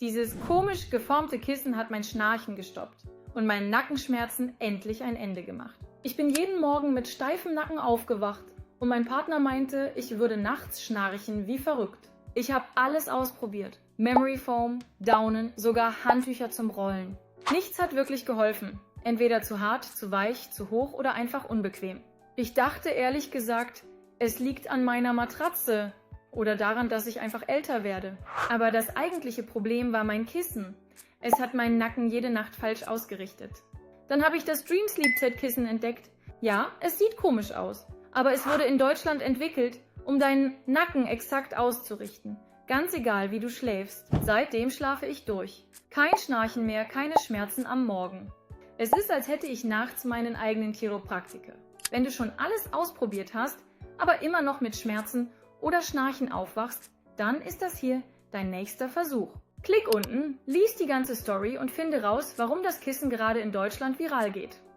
Dieses komisch geformte Kissen hat mein Schnarchen gestoppt und meinen Nackenschmerzen endlich ein Ende gemacht. Ich bin jeden Morgen mit steifem Nacken aufgewacht und mein Partner meinte, ich würde nachts schnarchen wie verrückt. Ich habe alles ausprobiert. Memory Foam, Daunen, sogar Handtücher zum Rollen. Nichts hat wirklich geholfen. Entweder zu hart, zu weich, zu hoch oder einfach unbequem. Ich dachte ehrlich gesagt, es liegt an meiner Matratze oder daran, dass ich einfach älter werde. Aber das eigentliche Problem war mein Kissen. Es hat meinen Nacken jede Nacht falsch ausgerichtet. Dann habe ich das Dream Sleep Set Kissen entdeckt. Ja, es sieht komisch aus, aber es wurde in Deutschland entwickelt, um deinen Nacken exakt auszurichten. Ganz egal, wie du schläfst. Seitdem schlafe ich durch. Kein Schnarchen mehr, keine Schmerzen am Morgen. Es ist, als hätte ich nachts meinen eigenen Chiropraktiker. Wenn du schon alles ausprobiert hast, aber immer noch mit Schmerzen oder Schnarchen aufwachst, dann ist das hier dein nächster Versuch. Klick unten, lies die ganze Story und finde raus, warum das Kissen gerade in Deutschland viral geht.